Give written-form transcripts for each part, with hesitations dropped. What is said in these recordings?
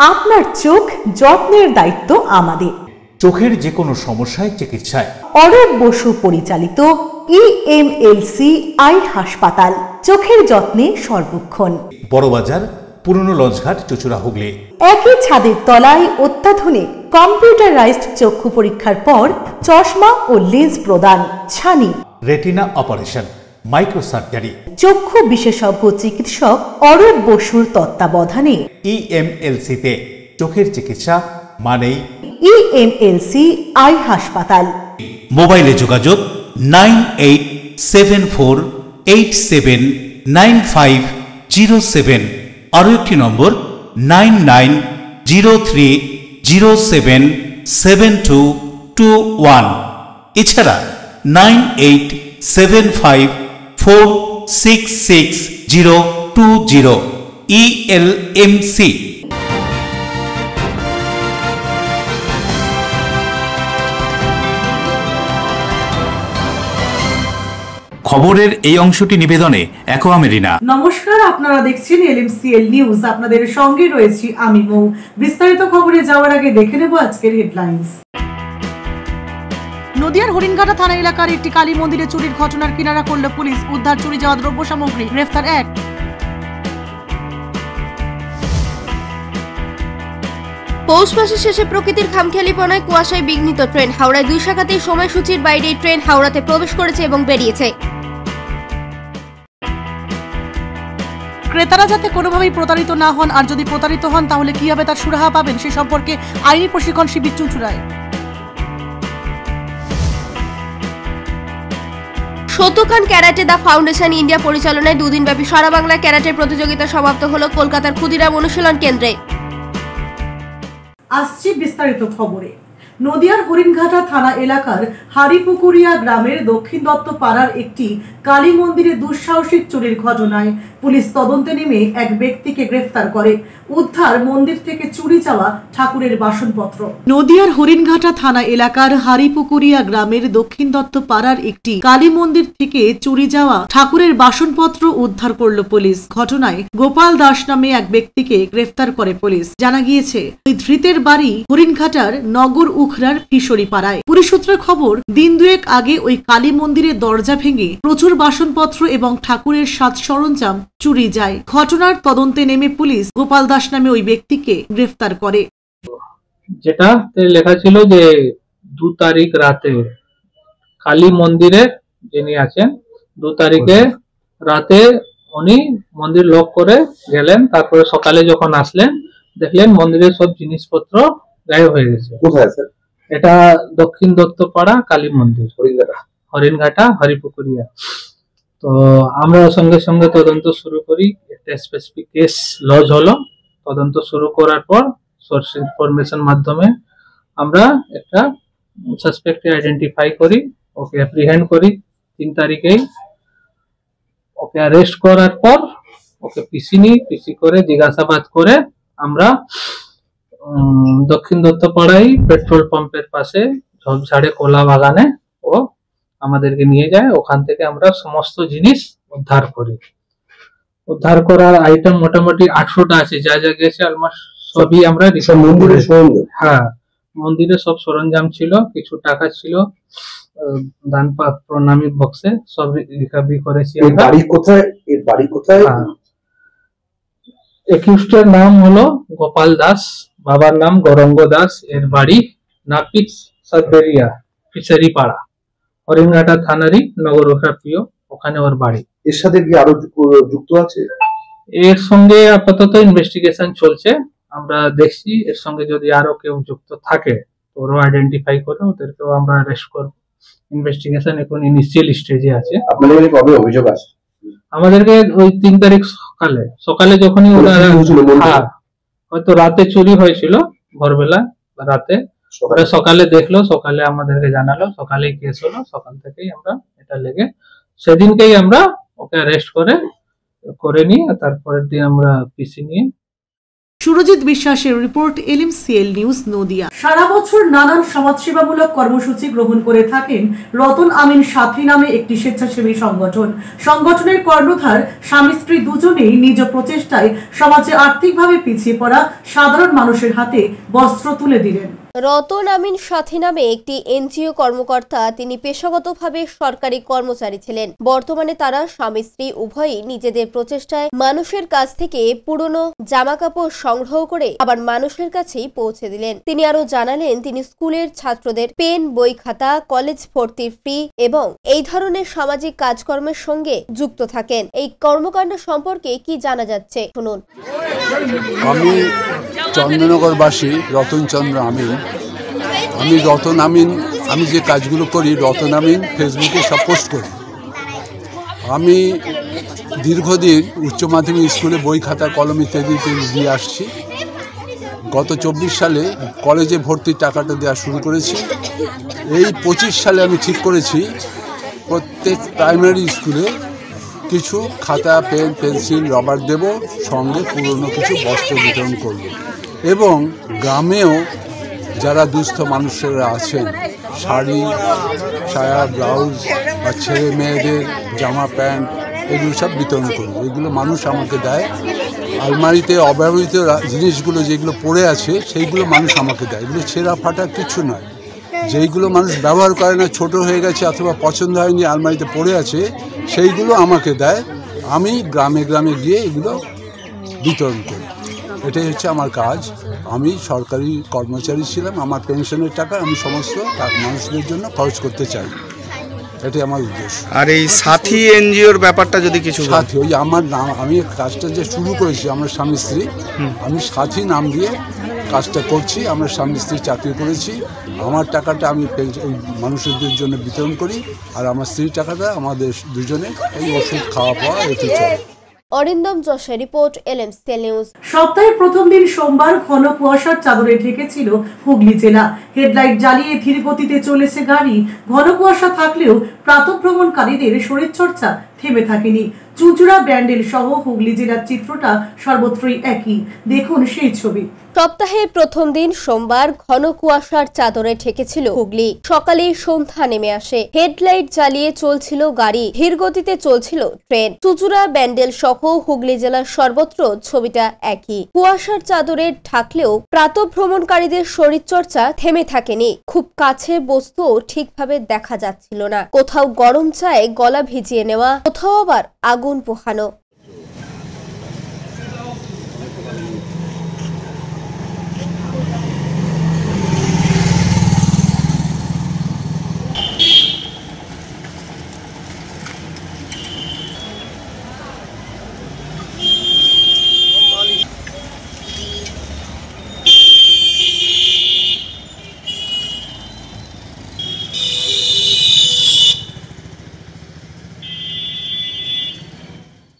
আপনার চোখ যত্নের দায়িত্ব আমাদের। চোখের যে কোনো সমস্যায় চিকিৎসায় অরূপ বসু পরিচালিত EMLC আই হাসপাতাল, চোখের যত্নে সর্বক্ষণ। বড়বাজার, পুরনো লঞ্চঘাট, চুচুড়া, হুগলি। একই ছাদের তলায় অত্যাধুনিক কম্পিউটারাইজড চক্ষু পরীক্ষার পর চশমা ও লেন্স প্রদান, ছানি, রেটিনা অপারেশন, মাইক্রোসার্জারি। চক্ষু বিশেষজ্ঞ চিকিৎসক অরূপ বসুর তত্ত্বাবধানে EMLC-তে চোখের চিকিৎসা মানেই EMLC আই হাসপাতাল। মোবাইলে যোগাযোগ 9874879507, আরও একটি নম্বর 9903077221, এছাড়া 9875466020 ELMC। খবরের এই অংশটি নিবেদনে অ্যাকোয়া মেরিনা। নমস্কার, আপনারা দেখছেন LMCL নিউজ। আপনাদের সঙ্গে রয়েছি আমি মৌ। বিস্তারিত খবরে যাওয়ার আগে দেখে নেব আজকের হেডলাইন্স। নদিয়ার হরিণঘাটা থানা এলাকার একটি কালী মন্দিরে চুরির ঘটনার কিনারা করল পুলিশ। উদ্ধার চুরি যাওয়া দ্রব্য সামগ্রী, গ্রেফতার 1। পৌষ মাসের শেষে প্রকৃতির খামখেয়ালিপনায় কুয়াশায় বিঘ্নিত ট্রেন। হাওড়ায় 2 শাখাতেই সময়সূচির বাইরে ট্রেন হাওড়াতে প্রবেশ করেছে এবং বেরিয়েছে। ক্রেতারা যাতে কোনোভাবেই প্রতারিত না হন, আর যদি প্রতারিত হন তাহলে কি হবে তার সুরাহা পাবেন, সে সম্পর্কে আইনি প্রশিক্ষণ শিবির চুঁচুড়ায়। শতকান ক্যারাটে দা ফাউন্ডেশন ইন্ডিয়া পরিচালনায় 2 দিনব্যাপী সারা বাংলা ক্যারাটে প্রতিযোগিতা সমাপ্ত হলো কলকাতার ক্ষুদিরাম অনুশীলন কেন্দ্রে। আসছি বিস্তারিত খবরে। নদিয়ার হরিণঘাটা থানা এলাকার হারিপুকুরিয়া গ্রামের দক্ষিণ দত্ত পাড়ার একটি কালী মন্দিরে দুঃসাহসিক চুরির ঘটনায় পুলিশ তদন্তে নেমে এক ব্যক্তিকে গ্রেফতার করে। উদ্ধার মন্দির থেকে চুরি যাওয়া ঠাকুরের বাসনপত্র। নদিয়ার হরিণঘাটা থানা এলাকার হারিপুকুরিয়া গ্রামের দক্ষিণ দত্ত পাড়ার একটি কালী মন্দির থেকে চুরি যাওয়া ঠাকুরের বাসনপত্র উদ্ধার করল পুলিশ। ঘটনায় গোপাল দাস নামে এক ব্যক্তিকে গ্রেফতার করে পুলিশ। জানা গিয়েছে ওই ধৃতের বাড়ি হরিণঘাটার নগর উখরার ফিশরি পাড়ায়। পুলিশ সূত্রে খবর, দিন দুয়েক আগে ওই কালী মন্দিরের দরজা ভেঙে প্রচুর বাসনপত্র এবং ঠাকুরের সাজ সরঞ্জাম চুরি যায়। ঘটনার তদন্তে নেমে পুলিশ গোপাল দাস নামে ওই ব্যক্তিকে গ্রেফতার করে। যেটা লেখা ছিল যে 2 তারিখ রাতে কালী মন্দিরে যিনি আছেন, 2 তারিখে রাতে উনি মন্দির লক করে গেলেন। তারপরে সকালে যখন আসলেন দেখলেন মন্দিরের সব জিনিসপত্র গায়েব হয়ে গেছে। কোথায় স্যার? এটা দক্ষিণ দত্তপাড়া কালী মন্দির, হরিণঘাটা হারিপুকুরিয়া। তো আমরা সঙ্গে সঙ্গে তদন্ত শুরু করি। একটা স্পেসিফিক কেস লজ হলো। তদন্ত শুরু করার পর সোর্স ইনফরমেশন মাধ্যমে আমরা একটা সাসপেক্ট আইডেন্টিফাই করি, ওকে অ্যাপ্রিহেন্ড করি। 3 তারিখেই ওকে অ্যারেস্ট করার পর ওকে পিসি করে জিজ্ঞাসাবাদ করে আমরা দক্ষিণ দত্তপাড়ায় পেট্রোল পাম্পের পাশে ঝোপঝাড়ে কোলা বাগানে ও আমাদেরকে নিয়ে যায়। ওখান থেকে আমরা সমস্ত জিনিস উদ্ধার করি। উদ্ধার করার আইটেম মোটামুটি 800টা আছে। যা যা গেছে অলমোস্ট সবই আমরা হ্যাঁ, মন্দিরে সব সরঞ্জাম ছিল, কিছু টাকা ছিল দান প্রণামী বক্সে, সব রিকভারি করেছি। একিউজটার নাম হলো গোপাল দাস, বাবার নাম গৌরঙ্গ দাস। এর বাড়ি নাপিত সাতবেরিয়া, ফিশারি পাড়া, হরিণঘাটা থানারই নগর প্রিয়, ওখানে ওর বাড়ি। এর সাথে কি আরো যুক্ত আছে? এর সঙ্গে আপাতত ইনভেস্টিগেশন চলছে। আমরা দেখছি এর সঙ্গে যদি আরো কেউ যুক্ত থাকে ওরও আইডেন্টিফাই করে ওদেরকেও আমরা অ্যারেস্ট করব। ইনভেস্টিগেশন এখন ইনিশিয়াল স্টেজে আছে। আপনাদের কবে অভিযোগ আছে? আমাদেরকে ওই 3 তারিখ সকালে যখনই ওরা হয়তো রাতে চুরি হয়েছিল, ভোরবেলা রাতে ওরা সকালে দেখলো, সকালে আমাদেরকে জানালো, সকালেই কেস হলো। সকাল থেকেই আমরা এটা লেগে সেদিনকেই আমরা ওকে অ্যারেস্ট করে নিয়ে তারপরের দিন আমরা পিসি নিয়ে সুরজিৎ বিশ্বাসের রিপোর্ট, LMCL নিউজ, নদিয়া। সারা বছর নানান সমাজসেবামূলক কর্মসূচি গ্রহণ করে থাকেন রতন আমিন সাথী নামে একটি স্বেচ্ছাসেবী সংগঠন। সংগঠনের কর্ণধার স্বামী স্ত্রী দুজনেই নিজ প্রচেষ্টায় সমাজে আর্থিকভাবে পিছিয়ে পড়া সাধারণ মানুষের হাতে বস্ত্র তুলে দিলেন। রতন আমিন সাথী নামে একটি এনজিও কর্মকর্তা। তিনি পেশাগতভাবে সরকারি কর্মচারী ছিলেন। বর্তমানে তারা স্বামী স্ত্রী উভয়ই নিজেদের প্রচেষ্টায় মানুষের কাছ থেকে পুরনো জামাকাপড় সংগ্রহ করে আবার মানুষের কাছেই পৌঁছে দিলেন। তিনি আরো জানালেন, তিনি স্কুলের ছাত্রদের পেন, বই, খাতা, কলেজ ভর্তির ফি এবং এই ধরনের সামাজিক কাজকর্মের সঙ্গে যুক্ত থাকেন। এই কর্মকাণ্ড সম্পর্কে কি জানা যাচ্ছে শুনুন। আমি চন্দ্রনগরবাসী রতন চন্দ্র আমিন। আমি রতন আমিন, আমি যে কাজগুলো করি রতন আমিন ফেসবুকে সব পোস্ট করি। আমি দীর্ঘদিন উচ্চ মাধ্যমিক স্কুলে বই, খাতা, কলম ইত্যাদি দিয়ে আসছি। গত 24 সালে কলেজে ভর্তির টাকাটা দেওয়া শুরু করেছি। এই 25 সালে আমি ঠিক করেছি প্রত্যেক প্রাইমারি স্কুলে কিছু খাতা, পেন, পেন্সিল, রবার দেব, সঙ্গে পুরনো কিছু বস্ত্র বিতরণ করব। এবং গ্রামেও যারা দুস্থ মানুষেরা আছেন শাড়ি, সায়া, ব্লাউজ বা ছেলে মেয়েদের জামা, প্যান্ট এগুলো সব বিতরণ করব। এগুলো মানুষ আমাকে দেয়। আলমারিতে অব্যবহৃত জিনিসগুলো যেগুলো পড়ে আছে সেইগুলো মানুষ আমাকে দেয়। এগুলো ছেঁড়া ফাটা কিছু নয়। যেইগুলো মানুষ ব্যবহার করে না, ছোট হয়ে গেছে অথবা পছন্দ হয়নি, আলমারিতে পড়ে আছে, সেইগুলো আমাকে দেয়। আমি গ্রামে গ্রামে গিয়ে এগুলো বিতরণ করি। এটাই হচ্ছে আমার কাজ। আমি সরকারি কর্মচারী ছিলাম। আমার পেনশনের টাকা আমি সমস্ত মানুষদের জন্য খরচ করতে চাই। এটাই আমার উদ্দেশ্য। আর এই সাথী এনজিওর ব্যাপারটা যদি কিছু সাথী, ওই আমার নাম, আমি কাজটা যে শুরু করেছি আমরা স্বামী স্ত্রী, আমি সাথী নাম দিয়ে কাজটা করছি। আমরা স্বামী স্ত্রী চাকরি করেছি। আমার টাকাটা আমি মানুষদের জন্য বিতরণ করি, আর আমার স্ত্রীর টাকাটা আমাদের দুজনে এই ওষুধ খাওয়া পাওয়া এতে চলে। অরিন্দম যশের রিপোর্ট, LMCL নিউজ। সপ্তাহের প্রথম দিন সোমবার ঘন কুয়াশার চাদরে ঢেকেছিল হুগলি জেলা। হেডলাইট জ্বালিয়ে ধীর গতিতে চলেছে গাড়ি। ঘন কুয়াশা থাকলেও প্রাতঃভ্রমণকারীদের শরীরচর্চা থেমে থাকেনি। চুঁচুড়া, ব্যান্ডেল সহ হুগলি জেলার চিত্রটা সর্বত্রই একই। দেখুন সেই ছবি। সপ্তাহের প্রথম দিন সোমবার ঘন কুয়াশার চাদরে ঠেকেছিল হুগলি। সকালে সন্ধ্যা নেমে আসে। হেডলাইট জ্বালিয়ে চলছিল গাড়ি, ধীর গতিতে চলছিল ট্রেন। চুঁচুড়া, ব্যান্ডেল সহ হুগলি জেলার সর্বত্র ছবিটা একই। কুয়াশার চাদরে ঢাকলেও প্রাতঃভ্রমণকারীদের শরীরচর্চা থেমে থাকেনি। খুব কাছে বস্তুও ঠিকভাবে দেখা যাচ্ছিল না। কোথাও গরম চায়ে গলা ভিজিয়ে নেওয়া, কোথাও আবার আগুন পোহানো।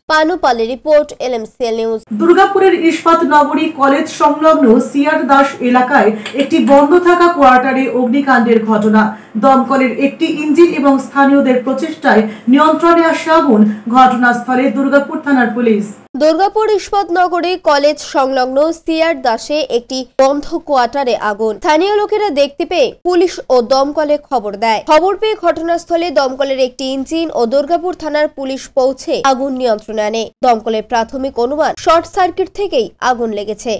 পানুপালের রিপোর্ট, LMCL নিউজ। দুর্গাপুরের ইস্পাত নগরী কলেজ সংলগ্ন সিআর দাস এলাকায় একটি বন্ধ থাকা কোয়ার্টারে অগ্নিকাণ্ডের ঘটনা। দমকলের একটি ইঞ্জিন এবং স্থানীয়দের প্রচেষ্টায় নিয়ন্ত্রণে আসে আগুন। ঘটনাস্থলে দুর্গাপুর থানার পুলিশ। দুর্গাপুর ইস্পাত নগরী কলেজ সংলগ্ন সিআর দাসে একটি বন্ধ কোয়ার্টারে আগুন। স্থানীয় লোকেরা দেখতে পেয়ে পুলিশ ও দমকলে খবর দেয়। খবর পেয়ে ঘটনাস্থলে দমকলের একটি ইঞ্জিন ও দুর্গাপুর থানার পুলিশ পৌঁছে আগুন নিয়ন্ত্রণে আনে। দমকলের প্রাথমিক অনুমান শর্ট সার্কিট থেকেই আগুন লেগেছে।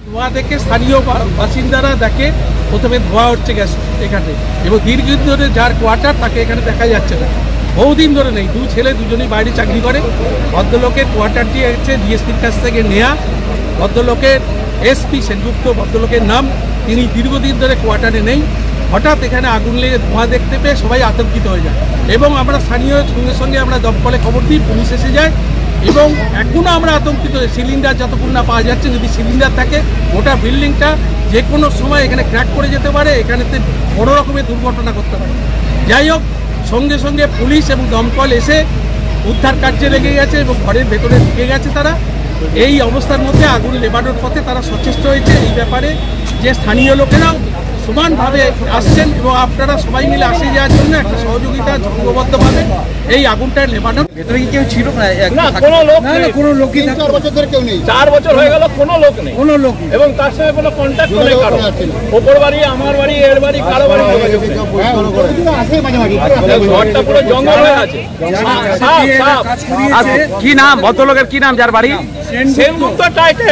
ধোঁয়া দেখে স্থানীয় বাসিন্দারা দেখে প্রথমে ধোঁয়া হচ্ছে গ্যাস এখানে, এবং দীর্ঘদিন ধরে যার কোয়ার্টার তাকে এখানে দেখা যাচ্ছে না। বহুদিন ধরে নেই। দুই ছেলে দুজনেই বাইরে চাকরি করে। ভদ্রলোকের কোয়ার্টারটি হচ্ছে ডিএসপির কাছ থেকে নেয়া। ভদ্রলোকের এসপি সেনযুক্ত ভদ্রলোকের নাম। তিনি দীর্ঘদিন ধরে কোয়ার্টারে নেই। হঠাৎ এখানে আগুন লেগে ধোঁয়া দেখতে পেয়ে সবাই আতঙ্কিত হয়ে যায়, এবং আমরা স্থানীয় সঙ্গে সঙ্গে আমরা দমকলে খবর দিই, পুলিশ এসে যায়। এবং এখনও আমরা আতঙ্কিত। সিলিন্ডার যতক্ষণ না পাওয়া যাচ্ছে, যদি সিলিন্ডার থাকে গোটা বিল্ডিংটা যে কোনো সময় এখানে ক্র্যাক করে যেতে পারে, এখানেতে বড় রকমের দুর্ঘটনা করতে পারে। যাই হোক, সঙ্গে সঙ্গে পুলিশ এবং দমকল এসে উদ্ধার কার্যে লেগে গেছে এবং ঘরের ভেতরে ঢুকে গেছে তারা। এই অবস্থার মধ্যে আগুন নেভানোর পথে তারা সচেষ্ট হয়েছে। এই ব্যাপারে যে স্থানীয় লোকেরাও সমানভাবে আসছেন এবং আপনারা সবাই মিলে আসে যাওয়ার জন্য একটা সহযোগিতা সংঘবদ্ধভাবে এই আগুনটা নেভানোর। ভেতরে কি কেউ ছিল না? না, কোনো লোক নেই, কোনো লোকই 4 বছর ধরে কেউ নেই, 4 বছর হয়ে গেল কোনো লোক নেই, কোনো লোক, এবং তার সঙ্গে কোনো কন্ট্যাক্ট নেই কারো। ওপর বাড়ি, আমার বাড়ি, এর বাড়ি, কারো বাড়ি যোগাযোগ নেই। ঘরটা পুরো জঙ্গল হয়ে আছে। কি নাম ভদ্রলোকের, কি নাম যার বাড়ি? সেনগুপ্ত টাইটেল,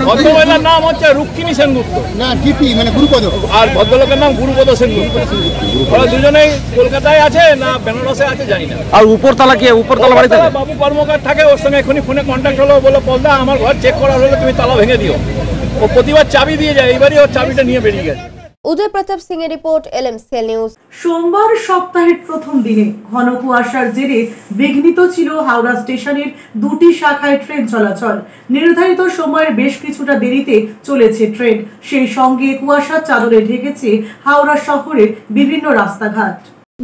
ভদ্রমহিলার নাম হচ্ছে রুক্মিণী সেনগুপ্ত, না টিপি মানে গুরুপদ, আর ভদ্রলোকের নাম গুরুপদ সেনগুপ্ত। ওরা দুজনেই কলকাতায় আছে না বেনারসে আছে জানি না। আর উপরতলা কি, উপরতলা বাড়িতে বাবু কর্মকার থাকে, ওর সঙ্গে এখনই ফোনে কন্ট্যাক্ট হলো, বললো পলদা আমার ঘর চেক করা হলে তুমি তালা ভেঙে দিও। ও প্রতিবার চাবি দিয়ে যায়, এইবারই ওর চাবিটা নিয়ে বেরিয়ে গেছে। উদয় প্রতাপ সিং এর রিপোর্ট, LMCL নিউজ। সোমবার সপ্তাহের প্রথম দিনে ঘন কুয়াশার জেরে বিঘ্নিত ছিল হাওড়া স্টেশনের 2টি শাখায় ট্রেন চলাচল। নির্ধারিত সময়ের বেশ কিছুটা দেরিতে চলেছে ট্রেন, সেই সঙ্গে কুয়াশার চাদরে ঢেকেছে হাওড়া শহরের বিভিন্ন রাস্তাঘাট।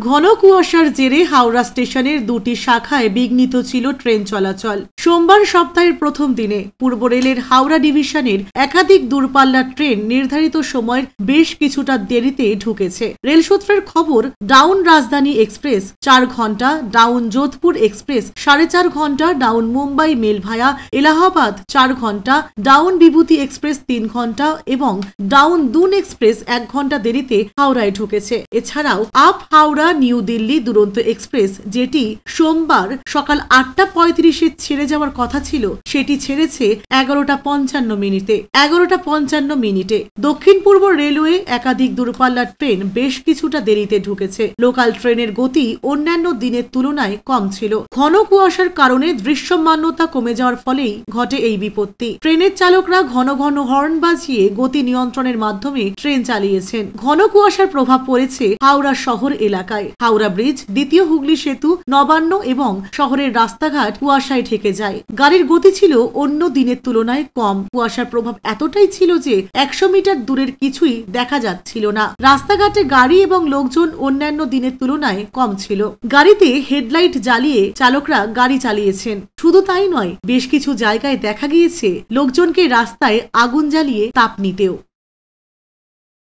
ঘন কুয়াশার জেরে হাওড়া স্টেশনের 2টি শাখায় বিঘ্নিত ছিল ট্রেন চলাচল। সোমবার সপ্তাহের প্রথম দিনে পূর্ব রেলের হাওড়া ডিভিশনের একাধিক দূরপাল্লার ট্রেন নির্ধারিত সময়ের বেশ কিছুটা দেরিতে ঢুকেছে। রেল সূত্রের খবর, ডাউন রাজধানী এক্সপ্রেস 4 ঘন্টা, ডাউন যোধপুর এক্সপ্রেস 4.5 ঘন্টা, ডাউন মুম্বাই মেল ভায়া এলাহাবাদ 4 ঘন্টা, ডাউন বিভূতি এক্সপ্রেস 3 ঘন্টা এবং ডাউন দুন এক্সপ্রেস 1 ঘন্টা দেরিতে হাওড়ায় ঢুকেছে। এছাড়াও আপ হাওড়া নিউ দিল্লি দুরন্ত এক্সপ্রেস, যেটি সোমবার সকাল 8:35-এ ছেড়ে যাওয়ার কথা ছিল, সেটি ছেড়েছে 11:55 মিনিটে। দক্ষিণ পূর্ব রেলওয়ে একাধিক দূরপাল্লার ট্রেন বেশ কিছুটা দেরিতে ঢুকেছে। লোকাল ট্রেনের গতি অন্যান্য দিনের তুলনায় কম ছিল। ঘন কুয়াশার কারণে দৃশ্যমানতা কমে যাওয়ার ফলেই ঘটে এই বিপত্তি। ট্রেনের চালকরা ঘন ঘন হর্ন বাজিয়ে গতি নিয়ন্ত্রণের মাধ্যমে ট্রেন চালিয়েছেন। ঘন কুয়াশার প্রভাব পড়েছে হাওড়া শহর এলাকায়। হাওড়া ব্রিজ, দ্বিতীয় হুগলি সেতু, নবান্ন এবং শহরের রাস্তাঘাট কুয়াশায় ঢেকে যায়। গাড়ির গতি ছিল অন্য দিনের তুলনায় কম। কুয়াশার প্রভাব এতটাই ছিল যে 100 মিটার দূরের কিছুই দেখা যাচ্ছিল না। রাস্তাঘাটে গাড়ি এবং লোকজন অন্যান্য দিনের তুলনায় কম ছিল। গাড়িতে হেডলাইট জ্বালিয়ে চালকরা গাড়ি চালিয়েছেন। শুধু তাই নয়, বেশ কিছু জায়গায় দেখা গিয়েছে লোকজনকে রাস্তায় আগুন জ্বালিয়ে তাপ নিতেও।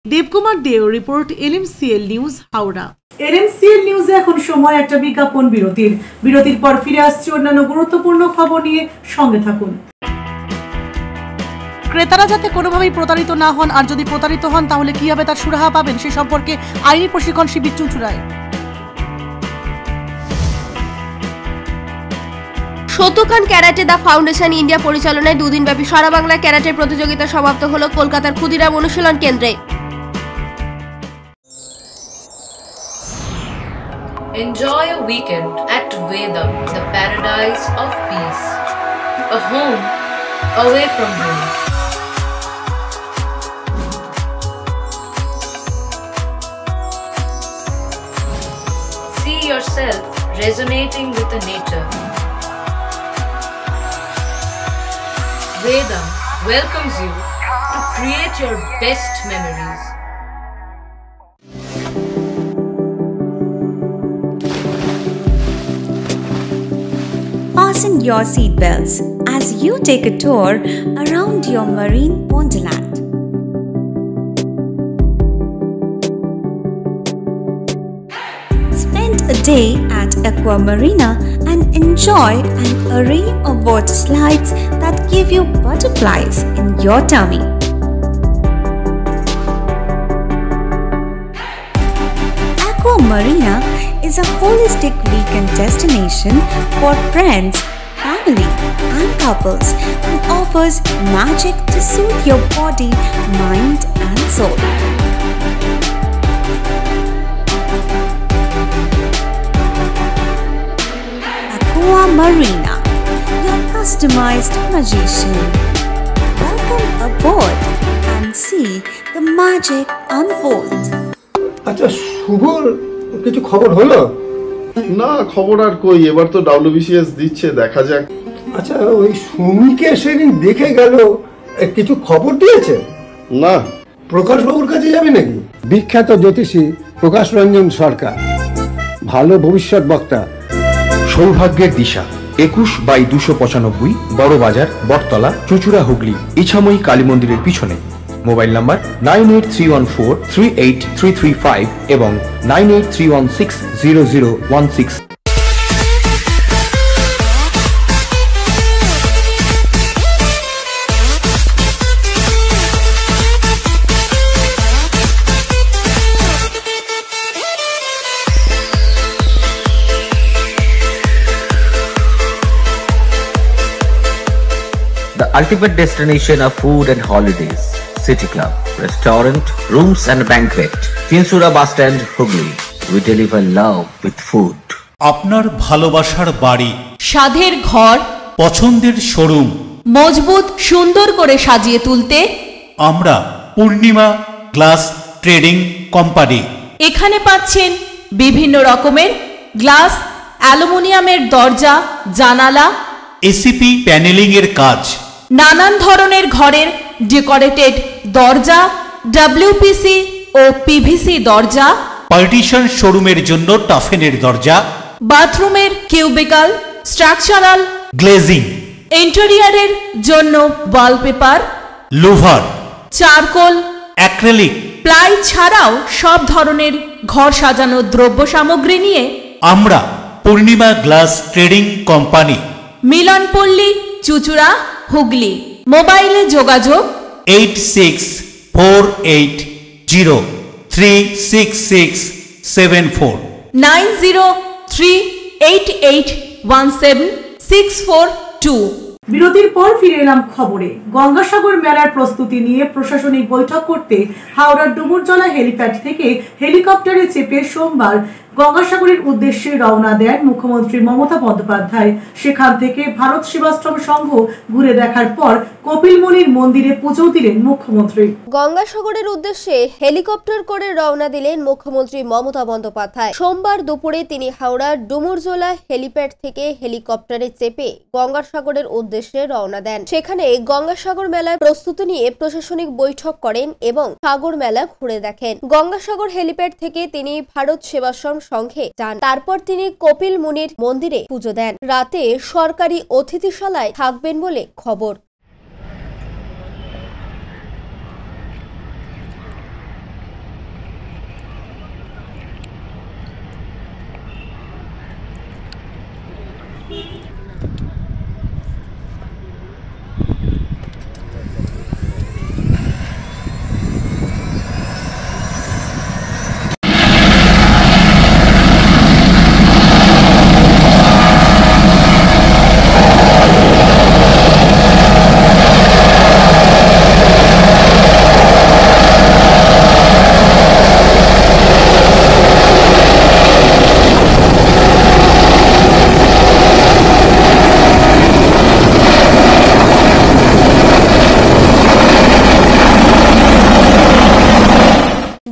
দেবকুমার দেও report, LMCL news, Howrah. LMCL নিউজে এখন সময় একটা বিজ্ঞাপন বিরতির। বিরতির পর ফিরে আসছে অন্যান্য গুরুত্বপূর্ণ খবর নিয়ে, সঙ্গে থাকুন। ক্রেতারা যাতে কোনোভাবেই প্রতারিত না হন, আর যদি প্রতারিত হন তাহলে কিভাবে তার সুরাহা পাবেন সে সম্পর্কে আইনি প্রশিক্ষণ শিবির চুঁচুড়ায়। শতকান ক্যারাটে দা ফাউন্ডেশন ইন্ডিয়া পরিচালনায় 2 দিনব্যাপী সারা বাংলা ক্যারাটে প্রতিযোগিতা সমাপ্ত হলো কলকাতার ক্ষুদিরাম অনুশীলন কেন্দ্রে। Enjoy a weekend at Vedam, the paradise of peace. A home away from home. See yourself resonating with the nature. Vedam welcomes you to create your best memories. Fasten your seatbelts as you take a tour around your marine wonderland. Spend a day at Aqua Marina and enjoy an array of water slides that give you butterflies in your tummy. Aqua Marina is a holistic weekend destination for friends, family and couples and offers magic to soothe your body, mind and soul. Aqua Marina, your customized magician. Welcome aboard and see the magic unfold. আচ্ছা শুভর কিছু খবর হলো? না, খবর আর কই, এবার তো WBCS দিচ্ছে, দেখা যাক। আচ্ছা ওই সুমিকে সেদিন দেখে গেল, কিছু খবর দিয়েছে? না। প্রকাশ বাবুর কাছে যাবে নাকি? বিখ্যাত জ্যোতিষী প্রকাশ রঞ্জন সরকার, ভালো ভবিষ্যৎ বক্তা। সৌভাগ্যের দিশা 21/295 বড় বাজার, বটতলা, চুঁচুড়া, হুগলি, ইছাময়ী কালী মন্দিরের পিছনে। মোবাইল নাম্বার 9831438335 এবং 9831600016। ultimate destination of food and holidays. City Club, restaurant, rooms and banquet. Chinsura Bus Stand, Hooghly. We deliver love with food. আপনার ভালোবাসার বাড়ি, স্বাদের ঘর, পছন্দের শোরুম মজবুত সুন্দর করে সাজিয়ে তুলতে আমরা পূর্ণিমা গ্লাস ট্রেডিং কোম্পানি। এখানে পাচ্ছেন বিভিন্ন রকমের গ্লাস, অ্যালুমিনিয়ামের দরজা, জানালা, এসিপি প্যানেলিং এর কাজ, নানান ধরনের ঘরের ডেকোরেটেড দরজা, ডব্লিউপিসি ও পিভিসি দরজা, পার্টিশন শোরুমের জন্য টাফেনের দরজা, বাথরুমের কিউবিকাল, স্ট্রাকচারাল গ্লেজিং, ইন্টেরিয়রের জন্য wallpaper, louvre, charcoal, acrylic, ply ছাড়াও সব ধরনের ঘর সাজানোর দ্রব্য সামগ্রী নিয়ে আমরা Purnima glass trading company, Milanpally, Chuchura, Hooghly. মোবাইলে যোগাযোগ 8640366674 9038817642। বিরতির পর ফিরে এলাম খবরে। গঙ্গাসাগর মেলার প্রস্তুতি নিয়ে প্রশাসনিক বৈঠক করতে হাওড়ার ডুমুরজলা হেলিপ্যাড থেকে হেলিকপ্টারে চেপে সোমবার গঙ্গাসাগরের উদ্দেশ্যে রওনা দেন মুখ্যমন্ত্রী মমতা বন্দ্যোপাধ্যায়। সেখান থেকে ভারত সেবাশ্রম সংঘ ঘুরে দেখার পর কপিলমুনির মন্দিরে পুজো দিলেন মুখ্যমন্ত্রী। গঙ্গাসাগরের উদ্দেশ্যে হেলিকপ্টার করে রওনা দিলেন মুখ্যমন্ত্রী মমতা বন্দ্যোপাধ্যায়। সোমবার দুপুরে তিনি হাওড়ার ডুমুরজলা হেলিপ্যাড থেকে হেলিকপ্টারে চেপে গঙ্গাসাগরের উদ্দেশ্যে রওনা দেন। সেখানে গঙ্গাসাগর মেলার প্রস্তুতি নিয়ে প্রশাসনিক বৈঠক করেন এবং সাগর মেলা ঘুরে দেখেন। গঙ্গাসাগর হেলিপ্যাড থেকে তিনি ভারত সেবাশ্রম সংঘে যান। তারপর তিনি কপিল মুনির মন্দিরে পুজো দেন। রাতে সরকারি অতিথিশালায় থাকবেন বলে খবর।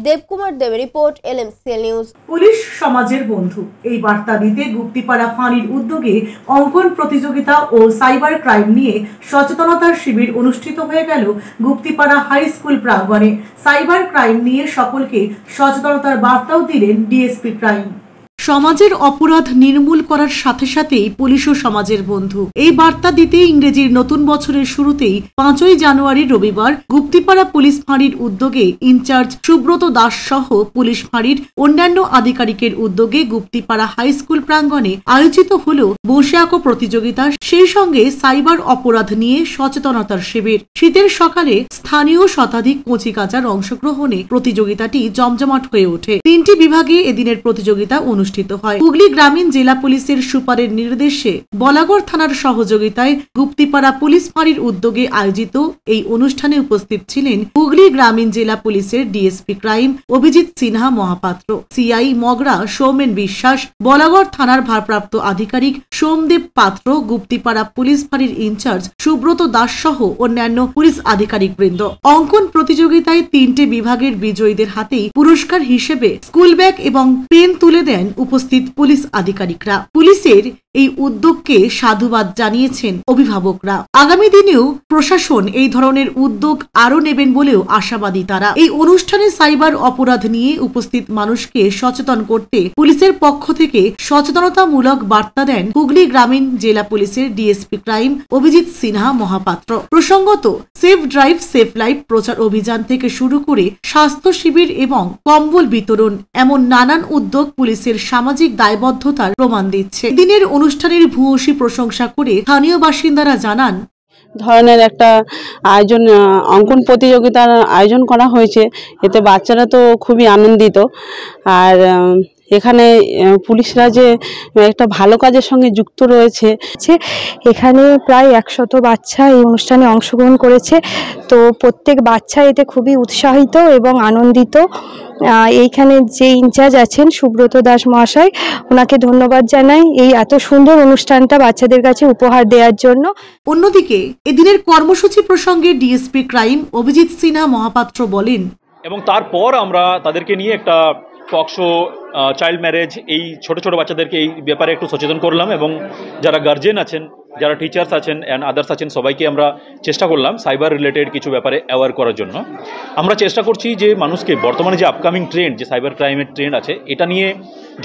দেবকুমার দেবের রিপোর্ট, LMCL নিউজ। পুলিশ সমাজের বন্ধু এই বার্তা দিতে গুপ্তিপাড়া ফাঁড়ির উদ্যোগে অঙ্কন প্রতিযোগিতা ও সাইবার ক্রাইম নিয়ে সচেতনতার শিবির অনুষ্ঠিত হয়ে গেল গুপ্তিপাড়া হাই স্কুল প্রাঙ্গণে। সাইবার ক্রাইম নিয়ে সকলকে সচেতনতার বার্তাও দিলেন ডিএসপি ক্রাইম। সমাজের অপরাধ নির্মূল করার সাথে সাথেই পুলিশও সমাজের বন্ধু এই বার্তা দিতে ইংরেজির নতুন বছরের শুরুতেই 5ই জানুয়ারি রবিবার গুপ্তিপাড়া পুলিশ ফাঁড়ির উদ্যোগে ইনচার্জ সুব্রত দাস সহ পুলিশ ফাঁড়ির অন্যান্য আধিকারিকের উদ্যোগে গুপ্তিপাড়া হাই স্কুল প্রাঙ্গণে আয়োজিত হল বসে আঁকো প্রতিযোগিতা, সেই সঙ্গে সাইবার অপরাধ নিয়ে সচেতনতার শিবির। শীতের সকালে স্থানীয় শতাধিক কচিকাচার অংশগ্রহণে প্রতিযোগিতাটি জমজমাট হয়ে ওঠে। 3টি বিভাগে এদিনের প্রতিযোগিতা অনুষ্ঠিত হয়। হুগলি গ্রামীণ জেলা পুলিশের সুপারের নির্দেশে বলাগড় থানার সহযোগিতায় গুপ্তিপাড়া পুলিশ ফাঁড়ির উদ্যোগে আয়োজিত এই অনুষ্ঠানে উপস্থিত ছিলেন হুগলি গ্রামীণ জেলা পুলিশের DSP crime Abhijit Sinha Mahapatra, CI Magra Soumen Biswas, Balagarh থানার ভারপ্রাপ্ত আধিকারিক সোমদেব পাত্র, গুপ্তিপাড়া পুলিশ ফাঁড়ির ইনচার্জ সুব্রত দাস সহ অন্যান্য পুলিশ আধিকারিক বৃন্দ। অঙ্কন প্রতিযোগিতায় 3টে বিভাগের বিজয়ীদের হাতেই পুরস্কার হিসেবে স্কুল ব্যাগ এবং পেন তুলে দেন উপস্থিত পুলিশ আধিকারিকরা। পুলিশের এই উদ্যোগকে সাধুবাদ জানিয়েছেন অভিভাবকরা। আগামী দিনেও প্রশাসন এই ধরনের উদ্যোগ আরো নেবেন বলেও আশাবাদী তারা। এই অনুষ্ঠানে সাইবার অপরাধ নিয়ে উপস্থিত মানুষকে সচেতন করতে পুলিশের পক্ষ থেকে সচেতনতামূলক বার্তা দেন হুগলি গ্রামীণ জেলা পুলিশের ডিএসপি ক্রাইম অভিজিৎ সিনহা মহাপাত্র। প্রসঙ্গত সেফ ড্রাইভ সেফ লাইফ প্রচার অভিযান থেকে শুরু করে স্বাস্থ্য শিবির এবং কম্বল বিতরণ এমন নানান উদ্যোগ পুলিশের সামাজিক দায়বদ্ধতার প্রমাণ দিচ্ছে। দিনের অনুষ্ঠানের ভূয়সী প্রশংসা করে স্থানীয় বাসিন্দারা জানান, ধরনের একটা আয়োজন অঙ্কন প্রতিযোগিতার আয়োজন করা হয়েছে, এতে বাচ্চারা তো খুবই আনন্দিত। আর এখানে পুলিশরা যে একটা ভালো কাজের সঙ্গে যুক্ত রয়েছে। এখানে প্রায় 100 বাচ্চা এই অনুষ্ঠানে অংশগ্রহণ করেছে। তো প্রত্যেক বাচ্চা এতে খুবই উৎসাহিত এবং আনন্দিত। এইখানে যে ইনচার্জ আছেন সুব্রত দাস মহাশয়, ওনাকে ধন্যবাদ জানাই এই এত সুন্দর অনুষ্ঠানটা বাচ্চাদের কাছে উপহার দেওয়ার জন্য। অন্যদিকে এদিনের কর্মসূচি প্রসঙ্গে ডিএসপি ক্রাইম অভিজিৎ সিনহা মহাপাত্র বলেন, এবং তারপর আমরা তাদেরকে নিয়ে একটা পক্সো, চাইল্ড ম্যারেজ, এই ছোট ছোট বাচ্চাদেরকে এই ব্যাপারে একটু সচেতন করলাম, এবং যারা গার্জেন আছেন, যারা টিচার্স আছেন অ্যান্ড আদার্স আছেন, সবাইকে আমরা চেষ্টা করলাম সাইবার রিলেটেড কিছু ব্যাপারে অ্যাওয়ার করার জন্য। আমরা চেষ্টা করছি যে মানুষকে বর্তমানে যে আপকামিং ট্রেন্ড, যে সাইবার ক্রাইমের ট্রেন্ড আছে, এটা নিয়ে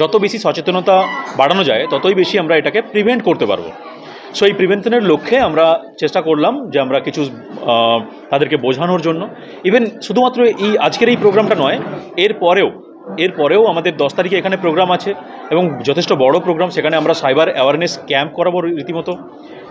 যত বেশি সচেতনতা বাড়ানো যায় ততই বেশি আমরা এটাকে প্রিভেন্ট করতে পারবো। সো এই প্রিভেনশনের লক্ষ্যে আমরা চেষ্টা করলাম যে আমরা কিছু তাদেরকে বোঝানোর জন্য, ইভেন শুধুমাত্র এই আজকের এই প্রোগ্রামটা নয়, এরপরেও আমাদের 10 তারিখে এখানে প্রোগ্রাম আছে এবং যথেষ্ট বড় প্রোগ্রাম। সেখানে আমরা সাইবার অ্যাওয়ারনেস ক্যাম্প করাবো রীতিমতো।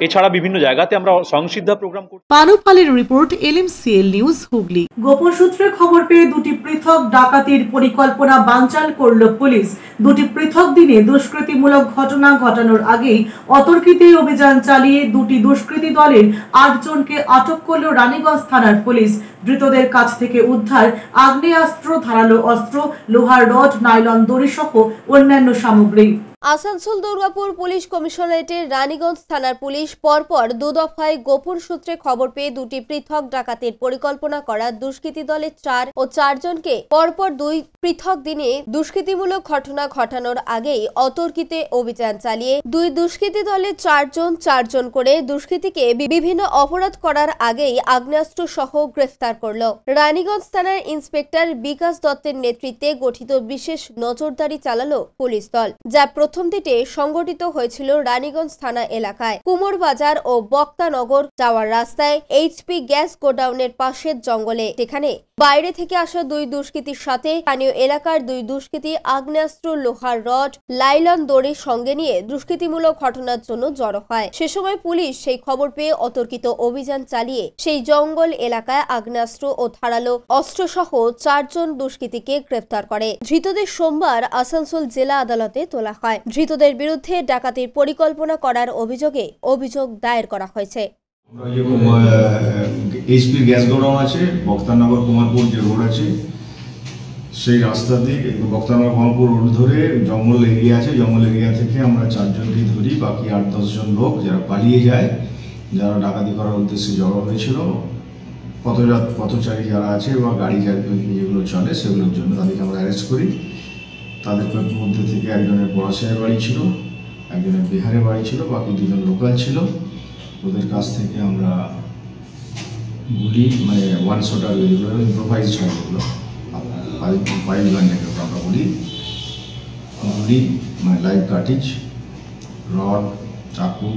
এছাড়া বিভিন্ন জায়গাতে আমরা সংসিদ্ধা প্রোগ্রাম করব। পানুপালের রিপোর্ট, LMCL নিউজ হুগলি। গোপন সূত্রে খবর পেয়ে দুটি পৃথক ডাকাতির পরিকল্পনা বানচাল করল পুলিশ। দুটি পৃথক দিনে দুষ্কৃতিমূলক ঘটনা ঘটানোর আগেই অতর্কিতে অভিযান চালিয়ে দুটি দুষ্কৃতী দলের 8 জনকে আটক করল রানীগঞ্জ থানার পুলিশ। ধৃতদের কাছ থেকে উদ্ধার আগ্নেয়াস্ত্র, ধারালো অস্ত্র, লোহার রড, নাইলন দড়ি সহ অন্যান্য সামগ্রী। আসানসোল দুর্গাপুর পুলিশ কমিশনারেটের রানীগঞ্জ থানার পুলিশ পরপর 2 দফায় গোপন সূত্রে খবর পেয়ে দুটি পৃথক ডাকাতির পরিকল্পনা করা দুষ্কৃতী দলের 4 ও 4 জনকে পরপর 2 পৃথক দিনে দুষ্কৃতিমূলক ঘটনা ঘটানোর আগেই অতর্কিতে অভিযান চালিয়ে 2 দুষ্কৃতী দলের 4 জন করে দুষ্কৃতীকে বিভিন্ন অপরাধ করার আগেই আগ্নেয়াস্ত্র সহ গ্রেফতার করল। রানীগঞ্জ থানার ইন্সপেক্টর বিকাশ দত্তের নেতৃত্বে গঠিত বিশেষ নজরদারি চালালো পুলিশ দল, যা প্রথম দিকে সংগঠিত হয়েছিল রানীগঞ্জ থানা এলাকায় কুমোর বাজার ও বক্তানগর যাওয়ার রাস্তায় HP গ্যাস গোডাউনের পাশের জঙ্গলে। সেখানে বাইরে থেকে আসা 2 দুষ্কৃতীর সাথে স্থানীয় এলাকার 2 দুষ্কৃতী আগ্নেয়াস্ত্র, লোহার রড, লাইলন দড়ি সঙ্গে নিয়ে দুষ্কৃতিমূলক ঘটনার জন্য জড়ো হয়। সে সময় পুলিশ সেই খবর পেয়ে অতর্কিত অভিযান চালিয়ে সেই জঙ্গল এলাকায় আগ্নেয়াস্ত্র ও ধারালো অস্ত্র সহ 4 জন দুষ্কৃতীকে গ্রেফতার করে। ধৃতদের সোমবার আসানসোল জেলা আদালতে তোলা হয়। ধৃতদের বিরুদ্ধে ডাকাতির পরিকল্পনা করার অভিযোগ দায়ের করা হয়েছে। HP গ্যাস গোডাউন আছে, বক্তানগর কুমারপুর যে রোড আছে সেই রাস্তা দিয়ে বক্তানগর কুমারপুর রোড ধরে জঙ্গল এরিয়া আছে, জঙ্গল এরিয়া থেকে আমরা 4 জনকে ধরি। বাকি 8-10 জন লোক যারা পালিয়ে যায়, যারা ডাকাতি করার উদ্দেশ্যে জড়ো হয়েছিল, পথচারী যারা আছে বা গাড়ি যেগুলো চলে সেগুলোর জন্য তাদেরকে আমরা অ্যারেস্ট করি। তাদের মধ্যে থেকে একজনের পড়াশোনার বাড়ি ছিল, একজনের বিহারে বাড়ি ছিল, বাকি 2 জন লোকাল ছিল। ওদের কাছ থেকে আমরা গুলি, মানে 1 শটার যেগুলো ইম্প্রোভাইজ হয়, যেগুলো পাইপ গানের আমরা গুলি, মানে লাইভ কার্টিজ, রড, চাকু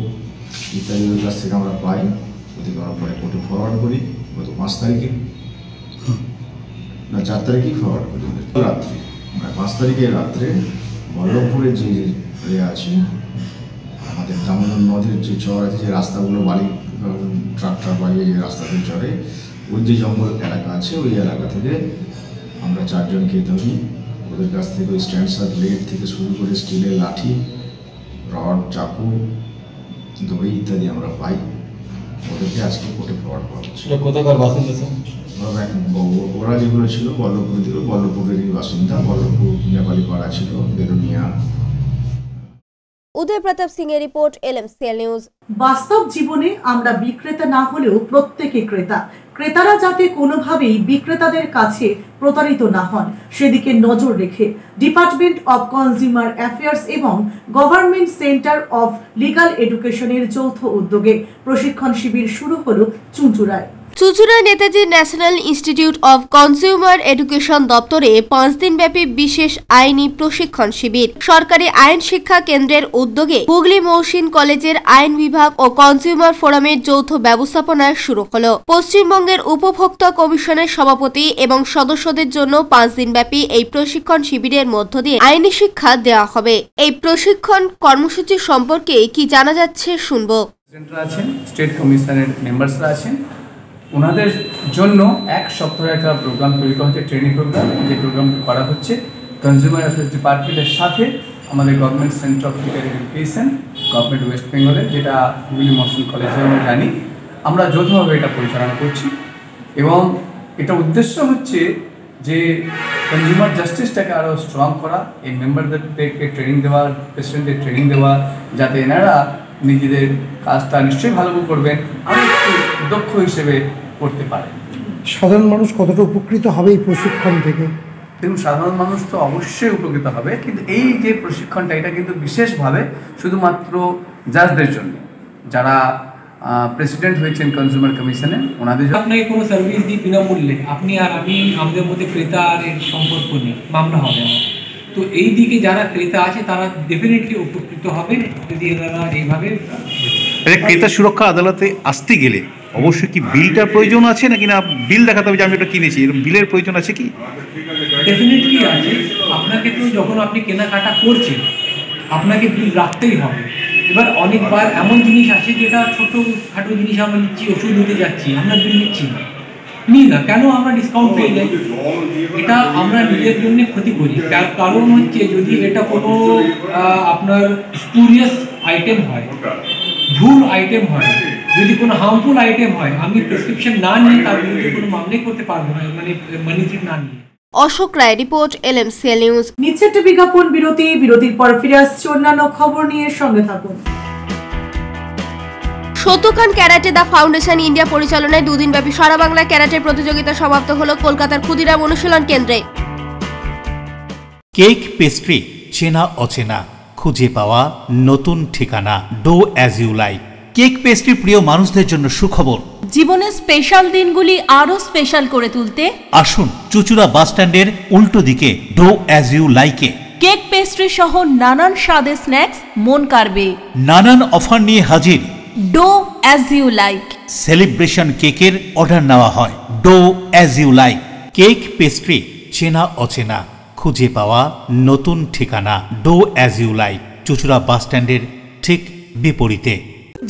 ইত্যাদি ওদের কাছ থেকে আমরা পাই। ওদেরকে আমরা পরে কোর্টে ফরওয়ার্ড করি। গত 5 তারিখে না 4 তারিখেই ফরওয়ার্ড করি। রাত্রে 5 তারিখে রাত্রে বল্লভপুরের যে আছে আমাদের দামোদর নদের যে চর আছে, যে রাস্তাগুলো বালি ট্রাক্টর বাড়িয়ে যে রাস্তাতে চড়ে, ওই যে জঙ্গল এলাকা আছে, ওই এলাকা থেকে আমরা 4 জনকে ধরি। ওদের কাছ থেকে ওই স্ট্যান্ডসার ব্লেড থেকে শুরু করে স্টিলের লাঠি, রড, চাকু, দড়ি ইত্যাদি আমরা পাই। ওদেরকে আজকে কোর্টে ফরওয়ার্ড করা হচ্ছে। কোথাকার বাসিন্দা স্যার? ওরা যেগুলো ছিল বল্লভপুর থেকে, বল্লভপুরেরই বাসিন্দা। বল্লভপুর নেপালি পাড়া ছিল, বেরোনিয়া। উদয় প্রতাপ সিং এর রিপোর্ট, LMCL নিউজ। বাস্তব জীবনে আমরা বিক্রেতা না হলেও প্রত্যেকে ক্রেতা। ক্রেতারা যাতে কোনোভাবেই বিক্রেতাদের কাছে প্রতারিত না হন সেদিকে নজর রেখে ডিপার্টমেন্ট অফ কনজিউমার অ্যাফেয়ার্স এবং গভর্নমেন্ট সেন্টার অফ লিগাল এডুকেশনের যৌথ উদ্যোগে প্রশিক্ষণ শিবির শুরু হলো চুঁচুড়ায়। চুঁচুড়ায় Netaji national institute of consumer education দপ্তরে 5 দিনব্যাপী বিশেষ আইনি প্রশিক্ষণ শিবির সরকারি আইন শিক্ষা কেন্দ্রের উদ্যোগে হুগলি মহসিন কলেজের আইন বিভাগ ও কনজিউমার ফোরামের যৌথ ব্যবস্থাপনায় শুরু হলো। পশ্চিমবঙ্গের উপভোক্তা কমিশনের সভাপতি এবং সদস্যদের জন্য 5 দিনব্যাপী এই প্রশিক্ষণ শিবিরের মধ্য দিয়ে আইনি শিক্ষা দেওয়া হবে। এই প্রশিক্ষণ কর্মসূচি সম্পর্কে কি জানা যাচ্ছে শুনবো। স্টেট কমিশনের মেম্বারসরা আছেন, ওনাদের জন্য 1 সপ্তাহের একটা প্রোগ্রাম তৈরি করা হচ্ছে, ট্রেনিং প্রোগ্রাম। যে প্রোগ্রাম করা হচ্ছে কনজিউমার অ্যাফেয়ার্স ডিপার্টমেন্টের সাথে আমাদের government centre of teacher education government West বেঙ্গলের, যেটা হুগলি মহসিন কলেজে আমরা জানি, আমরা যৌথভাবে এটা পরিচালনা করছি। এবং এটা উদ্দেশ্য হচ্ছে যে কনজিউমার জাস্টিসটাকে আরও স্ট্রং করা, এই মেম্বারদেরকে ট্রেনিং দেওয়া, প্রেসিডেন্টদের ট্রেনিং দেওয়া, যাতে এনারা নিজেদের কাজটা নিশ্চয়ই ভালো করবেন, আরও একটু দক্ষ হিসেবে করতে পারে। সাধারণ মানুষ কতটা উপকৃত হবে এই প্রশিক্ষণ থেকে? দেখুন, সাধারণ মানুষ তো অবশ্যই উপকৃত হবে, কিন্তু এই যে প্রশিক্ষণটা এটা কিন্তু বিশেষভাবে শুধুমাত্র জাজদের জন্য, যারা প্রেসিডেন্ট হয়েছেন কনজিউমার কমিশনে, ওনাদের জন্য। আপনাকে কোনো সার্ভিস দিই বিনামূল্যে, আপনি আর আমি, আমাদের মধ্যে ক্রেতা আর এর সম্পর্ক নেই, মামলা হবে না। তো এই দিকে যারা ক্রেতা আছে তারা ডেফিনেটলি উপকৃত হবে যদি এনারা এইভাবে। ক্রেতা সুরক্ষা আদালতে আসতে গেলে অবশ্যই কি বিলটার প্রয়োজন আছে নাকি না বিল দেখাতে হবে যে আমি এটা কিনেছি, এরকম বিলের প্রয়োজন আছে কি? ডেফিনেটলি আছে। আপনাকে তো যখন আপনি কেনাকাটা করছেন আপনাকে বিল রাখতেই হবে। এবার অনেকবার এমন জিনিস আছে যেটা ছোটো খাটো জিনিস আমরা নিচ্ছি, ওষুধ নিতে যাচ্ছি, আমরা বিল নিচ্ছি না, নিই না, কেন? আমরা ডিসকাউন্ট পেয়ে যাই। এটা আমরা নিজের জন্য ক্ষতি করি। তার কারণ হচ্ছে যদি এটা কোনো আপনার স্পুরিয়াস আইটেম হয়, ভুল আইটেম হয়, যদি কোনো হার্মফুল আইটেম হয়, আমি প্রেসক্রিপশন না নিয়ে তার বিরুদ্ধে কোনো মামলাই করতে পারবো না, মানে মানি ট্রিট না নিয়ে। অশোক রায়, রিপোর্ট LMCL নিউজ। নিচে একটি বিজ্ঞাপন বিরতি, বিরতির পর ফিরে আসছে অন্যান্য খবর নিয়ে, সঙ্গে থাকুন। শতকান ক্যারাটে দা ফাউন্ডেশন ইন্ডিয়া পরিচালনায় দুদিনব্যাপী সারা বাংলা ক্যারাটে প্রতিযোগিতা সমাপ্ত হলো কলকাতার ক্ষুদিরাম অনুশীলন কেন্দ্রে। কেক পেস্ট্রি, চেনা অচেনা, খুঁজে পাওয়া নতুন ঠিকানা, do as you like. Cake pastry প্রিয় মানুষদের জন্য সুখবর। জীবনের স্পেশাল দিনগুলি আরো স্পেশাল করে তুলতে আসুন চুচুড়া বাস স্ট্যান্ডের উল্টো দিকে ডো অ্যাজ ইউ লাইকে। কেক পেস্ট্রি সহ নানান স্বাদের স্ন্যাক্স মন কাড়বে। নানান অফার নিয়ে হাজির do as you like. Celebration কেকের অর্ডার নেওয়া হয়। Do as you like. Cake pastry, চেনা অচেনা, খুঁজে পাওয়া নতুন ঠিকানা, do as you like, Chuchura bus স্ট্যান্ডের ঠিক বিপরীতে।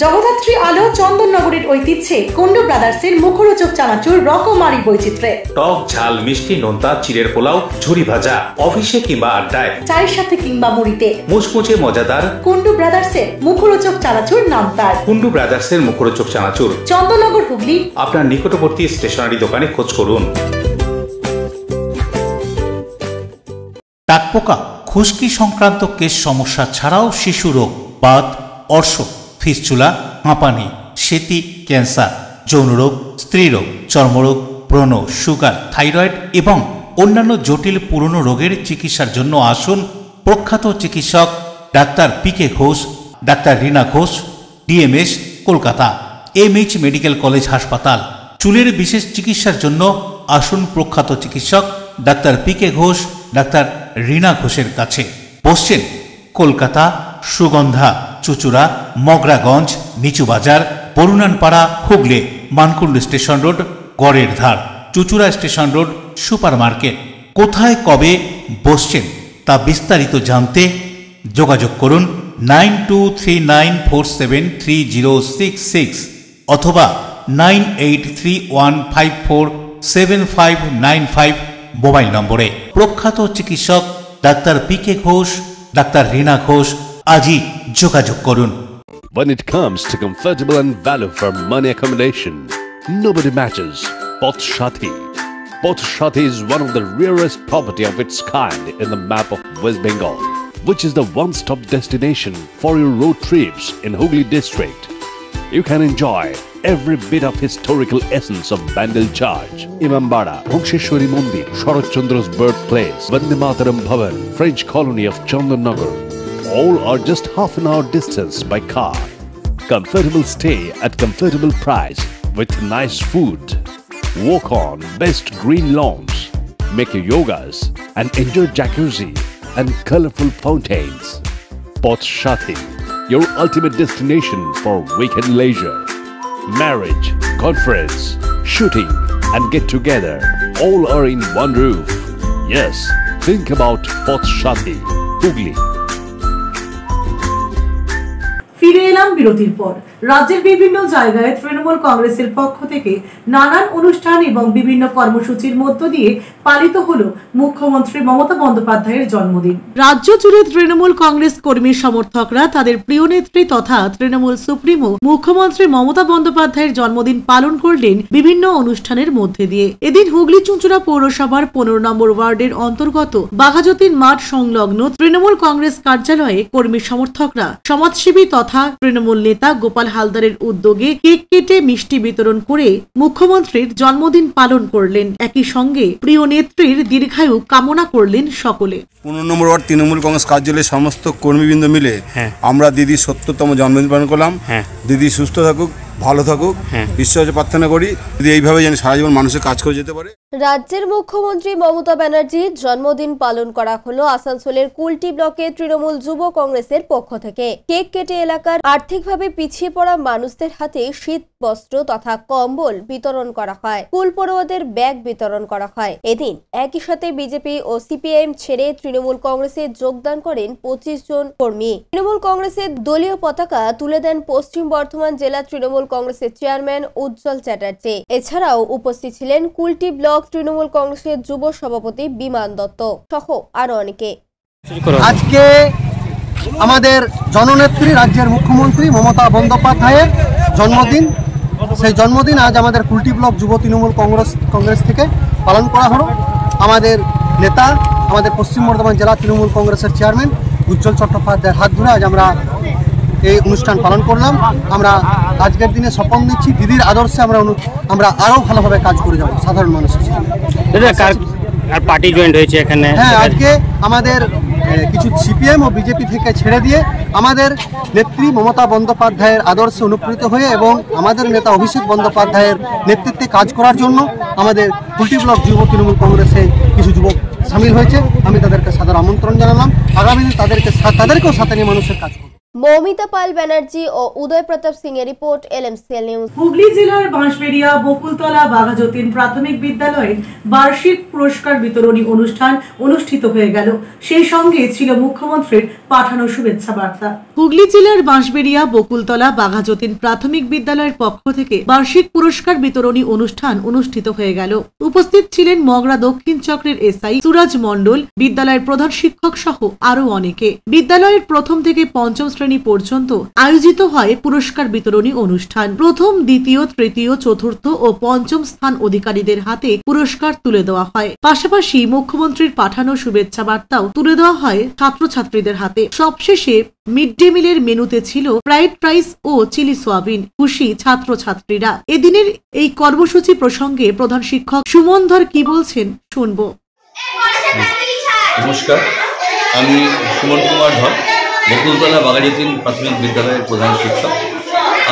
জগদ্ধাত্রী আলো চন্দননগরের ঐতিহ্যে কুন্ডু ব্রাদার্সের মুখরোচক চানাচুর রকমারি বৈচিত্র্যে। টক ঝাল মিষ্টি নোনতা চিড়ের পোলাও ঝুরি ভাজা, অফিসে কিংবা আড্ডায়, চায়ের সাথে কিংবা মুড়িতে মুচমুচে মজাদার কুন্ডু ব্রাদার্সের মুখরোচক চানাচুর নাম তার। কুন্ডু ব্রাদার্সের মুখরোচক চানাচুর চন্দননগর, হুগলি। আপনার নিকটবর্তী স্টেশনারি দোকানে খোঁজ করুন। টাকপোকা, খুশকি সংক্রান্ত কেশ সমস্যা ছাড়াও শিশু রোগ, বাত, অর্শ, ফিস্চুলা, হাঁপানি, সেতি, ক্যান্সার, যৌনরোগ, স্ত্রীরোগ, চর্মরোগ, ব্রণ, সুগার, থাইরয়েড এবং অন্যান্য জটিল পুরনো রোগের চিকিৎসার জন্য আসুন প্রখ্যাত চিকিৎসক doctor PK Ghosh, doctor Rina Ghosh, DMS, Kolkata, MH medical college হাসপাতাল। চুলের বিশেষ চিকিৎসার জন্য আসুন প্রখ্যাত চিকিৎসক doctor PK Ghosh, doctor Rina ঘোষের কাছে। বসছেন কলকাতা, সুগন্ধা, চুচুড়া, মগরাগঞ্জ, নিচু বাজার, বরুণানপাড়া, হুগলি, মানকুণ্ড স্টেশন রোড, গড়ের ধার, Chuchura station road, super market. কোথায় কবে বসছেন তা বিস্তারিত জানতে যোগাযোগ করুন 9239473066 অথবা 9831547595 মোবাইল নম্বরে। প্রখ্যাত চিকিৎসক doctor PK Ghosh, doctor Rina Ghosh, আজই যোগাযোগ করুন। When it comes to comfortable and value for money accommodation, nobody matches Poth Shati. Poth Shati is one of the rarest property of its kind in the map of West Bengal, which is the one-stop destination for your road trips in Hooghly district. You can enjoy every bit of historical essence of Bandel Church, Imambara, Bhongsheshwari Mandir, Sharat Chandra's birthplace, Vande Mataram Bhavan, French colony of Chandanagar. All are just half an hour distance by car. Comfortable stay at comfortable price with nice food. Walk on best green lawns, make your yogas and enjoy jacuzzi and colorful fountains. Poth Shati, your ultimate destination for weekend leisure. Marriage, conference, shooting and get together all are in one roof. Yes, think about Poth Shati, Hooghly. ফিরে এলাম বিরতির পর। রাজ্যের বিভিন্ন জায়গায় তৃণমূল কংগ্রেসের পক্ষ থেকে নানান অনুষ্ঠান এবং বিভিন্ন কর্মসূচির মধ্য দিয়ে পালিত হলো মুখ্যমন্ত্রী মমতা বন্দ্যোপাধ্যায়ের জন্মদিন। রাজ্য জুড়ে তৃণমূল কংগ্রেস কর্মী সমর্থকরা তাদের প্রিয় নেত্রী তথা তৃণমূল সুপ্রিমো মুখ্যমন্ত্রী মমতা বন্দ্যোপাধ্যায়ের জন্মদিন পালন করলেন বিভিন্ন অনুষ্ঠানের মধ্যে দিয়ে। এদিন হুগলি চুঁচুড়া পৌরসভার 15 নম্বর ওয়ার্ডের অন্তর্গত বাঘাযতীন মাঠ সংলগ্ন তৃণমূল কংগ্রেস কার্যালয়ে কর্মী সমর্থকরা সমাজসেবী তথা তৃণমূল নেতা গোপাল হালদারের উদ্যোগে কেক কেটে মিষ্টি বিতরণ করে মুখ্যমন্ত্রীর জন্মদিন পালন করলেন। একই সঙ্গে প্রিয় নেত্রীর দীর্ঘায়ু কামনা করলেন সকলে। 15 নম্বর ওয়ার্ড তৃণমূল কংগ্রেস কার্যালয়ের সমস্ত কর্মীবৃন্দ মিলে আমরা দিদির 70তম জন্মদিন পালন করলাম। দিদি সুস্থ থাকুক, ভালো থাকুক, ঈশ্বরের প্রার্থনা করি দিদি এইভাবে যেন সারা জীবন মানুষের কাজ করে যেতে পারে। রাজ্যের মুখ্যমন্ত্রী মমতা ব্যানার্জির জন্মদিন পালন করা হলো আসানসোলের কুলটি ব্লকে তৃণমূল যুব কংগ্রেসের পক্ষ থেকে। কেক কেটে এলাকার আর্থিকভাবে পিছিয়ে পড়া মানুষদের হাতে শীত বস্ত্র তথা কম্বল বিতরণ করা হয়। স্কুল পড়ুয়াদের ব্যাগ বিতরণ করা হয়। এদিন একই সাথে বিজেপি ও সিপিআইএম ছেড়ে তৃণমূল কংগ্রেসে যোগদান করেন 25 জন কর্মী। তৃণমূল কংগ্রেসের দলীয় পতাকা তুলে দেন পশ্চিম বর্ধমান জেলা তৃণমূল কংগ্রেসের চেয়ারম্যান উজ্জ্বল চ্যাটার্জি। এছাড়াও উপস্থিত ছিলেন কুলটি ব্লক তৃণমূল কংগ্রেসের যুব সভাপতি বিমান দত্ত সহ আরো অনেকে। আজকে আমাদের জননেত্রী রাজ্যের মুখ্যমন্ত্রী মমতা বন্দ্যোপাধ্যায়ের জন্মদিন। সেই জন্মদিন আজ আমাদের কুলটি ব্লক যুব তৃণমূল কংগ্রেস থেকে পালন করা হলো। আমাদের নেতা, আমাদের পশ্চিম বর্ধমান জেলা তৃণমূল কংগ্রেসের চেয়ারম্যান উজ্জ্বল চট্টোপাধ্যায়ের হাত ধরে আজ আমরা এই অনুষ্ঠান পালন করলাম। আমরা আজকের দিনে শপথ নিচ্ছি দিদির আদর্শে আমরা আরো ভালোভাবে কাজ করে যাব সাধারণ মানুষের সাথে। পার্টি জয়েন্ট হয়েছে এখানে। হ্যাঁ, আজকে আমাদের কিছু সিপিএম ও বিজেপি থেকে ছেড়ে দিয়ে আমাদের নেত্রী মমতা বন্দ্যোপাধ্যায়ের আদর্শে অনুপ্রাণিত হয়ে এবং আমাদের নেতা অভিষেক বন্দ্যোপাধ্যায়ের নেতৃত্বে কাজ করার জন্য আমাদের কুলটি ব্লক যুব তৃণমূল কংগ্রেসে কিছু যুবক সামিল হয়েছে। আমি তাদেরকে সাদর আমন্ত্রণ জানালাম। আগামী দিন তাদেরকেও সাথে নিয়ে মানুষের কাজ করব। মৌমিতা পাল ব্যানার্জি ও উদয় প্রতাপ সিং এর রিপোর্ট, LMCL নিউজ। হুগলি জেলার বাঁশবেড়িয়া বকুলতলা বাঘাযতীন প্রাথমিক বিদ্যালয়ের বার্ষিক পুরস্কার বিতরণী অনুষ্ঠান অনুষ্ঠিত হয়ে গেল। সেই সঙ্গে ছিল মুখ্যমন্ত্রীর পাঠানো শুভেচ্ছা বার্তা। হুগলি জেলার বাঁশবেড়িয়া বকুলতলা বাঘাযতীন প্রাথমিক বিদ্যালয়ের পক্ষ থেকে বার্ষিক পুরস্কার বিতরণী অনুষ্ঠান অনুষ্ঠিত হয়ে গেল। উপস্থিত ছিলেন মগরা দক্ষিণ চক্রের SI সুরাজ মণ্ডল, বিদ্যালয়ের প্রধান শিক্ষক সহ আরো অনেকে। বিদ্যালয়ের প্রথম থেকে পঞ্চম শ্রেণী পর্যন্ত আয়োজিত হয় পুরস্কার বিতরণী অনুষ্ঠান। প্রথম, দ্বিতীয়, তৃতীয়, চতুর্থ ও পঞ্চম স্থান অধিকারীদের হাতে পুরস্কার তুলে দেওয়া হয়। পাশাপাশি মুখ্যমন্ত্রীর পাঠানো শুভেচ্ছা বার্তাও তুলে দেওয়া হয় ছাত্রছাত্রীদের হাতে। সবশেষে মিড ডে মিলের মেনুতে ছিল ফ্রাইড রাইস ও চিলি সোয়াবিন। খুশি ছাত্রছাত্রীরা। এদিনের এই কর্মসূচি প্রসঙ্গে প্রধান শিক্ষক সুমন ধর কি বলছেন শুনবো। নমস্কার, আমি সুমন কুমার ধর, বকুলতলা বাঘাযতীন প্রাথমিক বিদ্যালয়ের প্রধান শিক্ষক।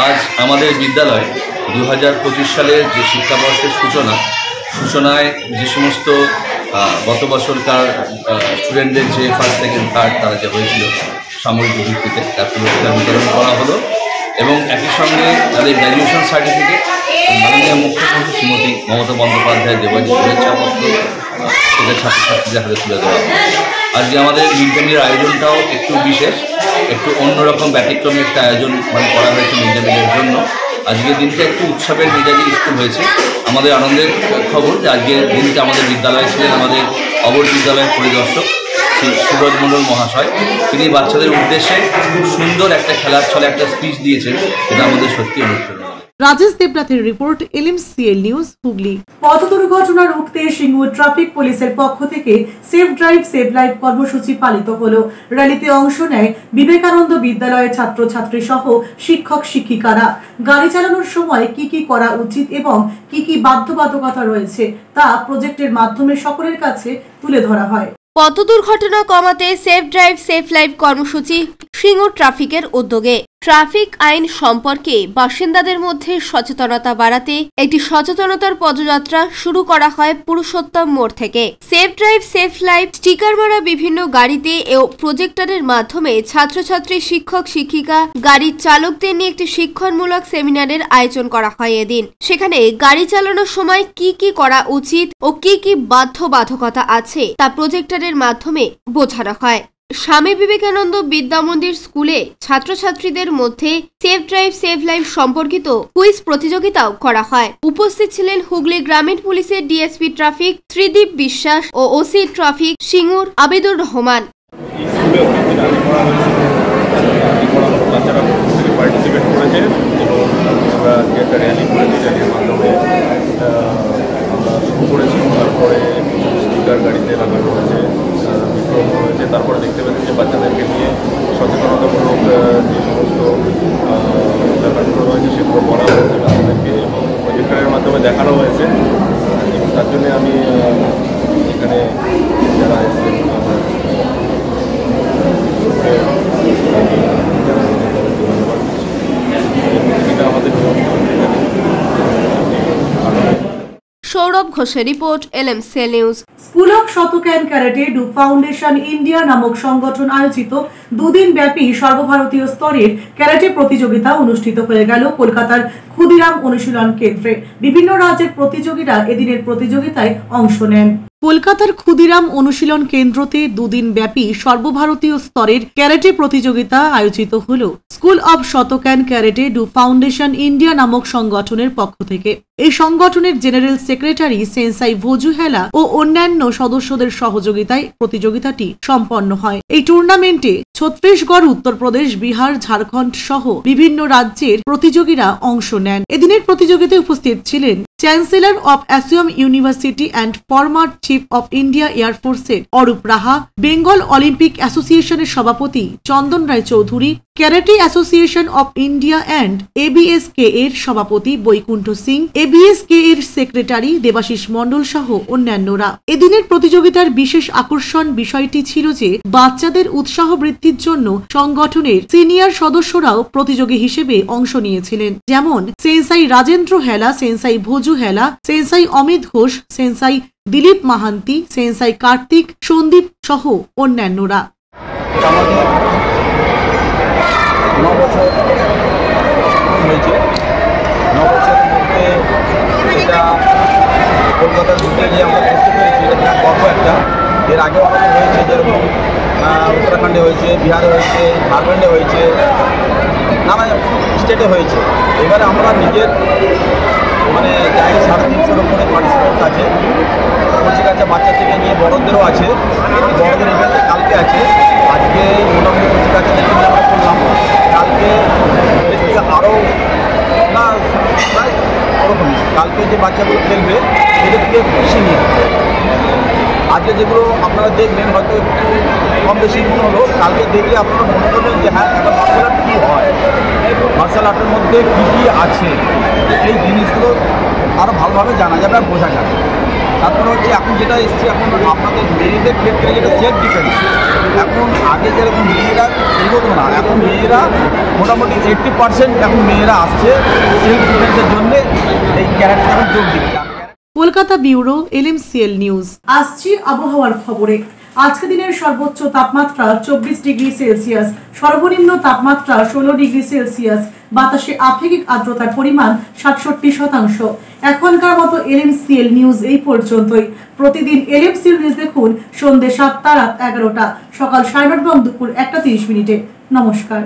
আজ আমাদের বিদ্যালয় 2025 সালের যে শিক্ষাবর্ষের সূচনায় যে সমস্ত গত বছরকার স্টুডেন্টদের যে ফার্স্ট, সেকেন্ড, থার্ড তারা যে হয়েছিল সাময়িক ভিত্তিতে তার পুরস্কার বিতরণ করা হলো এবং একই সঙ্গে তাদের গ্র্যাজুয়েশন সার্টিফিকেট মাননীয় মুখ্যমন্ত্রী শ্রীমতী মমতা বন্দ্যোপাধ্যায় দেওয়া যে শুভেচ্ছাপত্র সেটা ছাত্রছাত্রীদের হাতে তুলে দেওয়া হয়। আজকে আমাদের মিড ডে মিলের আয়োজনটাও একটু বিশেষ, একটু অন্যরকম ব্যতিক্রমী একটা আয়োজন করা হয়েছে মিড ডে মিলের জন্য। আজকের দিনটা একটু উৎসবের মেজাজে স্কুল হয়েছে। আমাদের আনন্দের খবর যে আজকের দিনটা আমাদের বিদ্যালয়ে ছিলেন আমাদের অবর বিদ্যালয়ের পরিদর্শক শ্রী সুরজ মণ্ডল মহাশয়। তিনি বাচ্চাদের উদ্দেশ্যে খুব সুন্দর একটা খেলার ছলে একটা স্পিচ দিয়েছেন, এটা আমাদের সত্যি অনুপ্রেরণা। রাজেশ দেবনাথের রিপোর্ট, LMCL নিউজ হুগলি। পথ দুর্ঘটনা রুখতে সিঙ্গুর ট্রাফিক পুলিশের পক্ষ থেকে সেফ ড্রাইভ সেভ লাইফ কর্মসূচি পালিত হলো। র্যালিতে অংশ নেয় বিবেকানন্দ বিদ্যালয়ের ছাত্রছাত্রী সহ শিক্ষক শিক্ষিকারা। গাড়ি চালানোর সময় কি কি করা উচিত এবং কি কি বাধ্যবাধকতা রয়েছে তা প্রজেক্টের মাধ্যমে সকলের কাছে তুলে ধরা হয়। পথ দুর্ঘটনা কমাতে সেফ ড্রাইভ সেফ লাইফ কর্মসূচি সিঙ্গুর ট্রাফিকের উদ্যোগে ট্রাফিক আইন সম্পর্কে বাসিন্দাদের মধ্যে সচেতনতা বাড়াতে একটি সচেতনতার পদযাত্রা শুরু করা হয় পুরুষোত্তম মোড় থেকে। Safe drive safe life sticker মারা বিভিন্ন গাড়িতে ও প্রজেক্টরের মাধ্যমে ছাত্রছাত্রী, শিক্ষক শিক্ষিকা, গাড়ির চালকদের নিয়ে একটি শিক্ষণমূলক সেমিনারের আয়োজন করা হয় এদিন। সেখানে গাড়ি চালানোর সময় কি কি করা উচিত ও কি কি বাধ্যবাধকতা আছে তা প্রজেক্টরের মাধ্যমে বোঝানো হয়। স্বামী বিবেকানন্দ বিদ্যা মন্দির স্কুলে ছাত্রছাত্রীদের মধ্যে সেভ ড্রাইভ সেভ লাইফ সম্পর্কিত কুইজ প্রতিযোগিতাও করা হয়। উপস্থিত ছিলেন হুগলি গ্রামীণ পুলিশের ডিএসপি ট্রাফিক শ্রীদীপ বিশ্বাস ও ওসি ট্রাফিক সিঙ্গুর আবিদুর রহমান। বাচ্চারা পার্টিসিপেট করেছে এবং আমরা একটা র্যালি করেছি, র্যালির মাধ্যমে আমরা শুরু করেছি। তারপরে স্পিকার গাড়িতে লাগানো হয়েছে, বিক্রম হয়েছে। তারপরে দেখতে পেয়েছি যে বাচ্চাদেরকে নিয়ে সচেতনতামূলক যে সমস্ত ব্যাপারগুলো রয়েছে সেগুলো বলা হয়েছে বাচ্চাদেরকে এবং প্রজেক্টরের মাধ্যমে দেখানো হয়েছে। তার জন্য আমি এখানে যারা এসেছেন সৌরভ ঘোষের report, LMCL news. School of Shotokan karate do foundation India নামক সংগঠন আয়োজিত দুদিন ব্যাপী সর্বভারতীয় স্তরের ক্যারাটে প্রতিযোগিতা অনুষ্ঠিত হয়ে গেল কলকাতার ক্ষুদিরাম অনুশীলন কেন্দ্রে। বিভিন্ন রাজ্যের প্রতিযোগীরা এদিনের প্রতিযোগিতায় অংশ নেন। কলকাতার ক্ষুদিরাম অনুশীলন কেন্দ্রতে দুদিন ব্যাপী সর্বভারতীয় স্তরের ক্যারাটে প্রতিযোগিতা আয়োজিত হল school of Shotokan karate do foundation India নামক সংগঠনের পক্ষ থেকে। এই সংগঠনের জেনারেল সেক্রেটারি সেন্সাই ভোজু হেলা ও অন্যান্য সদস্যদের সহযোগিতায় প্রতিযোগিতাটি সম্পন্ন হয়। এই টুর্নামেন্টে ছত্তিশগড়, উত্তরপ্রদেশ, বিহার, ঝাড়খণ্ড সহ বিভিন্ন রাজ্যের প্রতিযোগীরা অংশ নেন। এদিনের প্রতিযোগিতায় উপস্থিত ছিলেন chancellor of Assam university and former chief of India এয়ারফোর্সের অরূপ রাহা, বেঙ্গল অলিম্পিক অ্যাসোসিয়েশনের সভাপতি Chandan Roy Chowdhury, karate association of India and ABSK এর সভাপতি বৈকুণ্ঠ সিং, ABSK এর সেক্রেটারি দেবাশিস মণ্ডল সহ অন্যান্যরা। এদিনের প্রতিযোগিতার বিশেষ আকর্ষণ বিষয়টি ছিল যে বাচ্চাদের উৎসাহ বৃদ্ধির জন্য সংগঠনের সিনিয়র সদস্যরাও প্রতিযোগী হিসেবে অংশ নিয়েছিলেন, যেমন সেন্সাই রাজেন্দ্র হেলা, sensei Bhoju Hela, sensei Amit Ghosh, sensei Dilip Mahanti, sensei Kartik, Sandeep সহ অন্যান্যরা। হয়েছে 9 বছরের মধ্যে এটা কলকাতার বুকে যে আমরা করতে পেরেছি এটা গর্ব একটা। এর আগেও আমাদের হয়েছে, যেরকম উত্তরাখণ্ডে হয়েছে, বিহারে হয়েছে, ঝাড়খণ্ডে হয়েছে, নানা স্টেটে হয়েছে। এবারে আমরা নিজের মানে যাই 350-এর উপরে পার্টিসিপেন্টস আছে, কোচিং আছে, বাচ্চা থেকে নিয়ে বড়দেরও আছে। বড়দের ইভেন্ট কালকে আছে, আজকে মোটামুটি কোচিং বাচ্চাদেরকে নিয়ে আমরা করলাম। কালকে আরও না প্রায় ওরকমই কালকে যে বাচ্চাগুলো খেলবে এদের থেকে সিনিয়র। আজকে যেগুলো আপনারা দেখলেন হয়তো কম বেশি মনে হলো, কালকে দেখলে আপনারা মনে করবেন যে হ্যাঁ একটা মার্শাল আর্ট কী হয়, মার্শাল আর্টের মধ্যে কী কী আছে, এই জিনিসগুলো আরও ভালোভাবে জানা যাবে আর বোঝা যাবে। তারপরে হচ্ছে এখন যেটা এসছে, এখন আপনাদের মেয়েদের ক্ষেত্রে যেটা সেলফ ডিফেন্স, এখন আগে যেরকম মেয়েরা এগোতো না, এখন মেয়েরা মোটামুটি 80% এখন মেয়েরা আসছে সেলফ ডিফেন্সের জন্য এই ক্যারেক্টার যোগ দিচ্ছে। Kolkata bureau, LMCL news. আসছি আবহাওয়ার খবরে। আজকে দিনের সর্বোচ্চ তাপমাত্রা 24 ডিগ্রি সেলসিয়াস, সর্বনিম্ন তাপমাত্রা 16 ডিগ্রি সেলসিয়াস। বাতাসে আপেক্ষিক আর্দ্রতার পরিমাণ 67%। এখনকার মতো LMCL নিউজ এই পর্যন্তই। প্রতিদিন LMCL নিউজ দেখুন সন্ধ্যে 7টা, রাত 11টা, সকাল 9:30 এবং দুপুর 1:30। নমস্কার।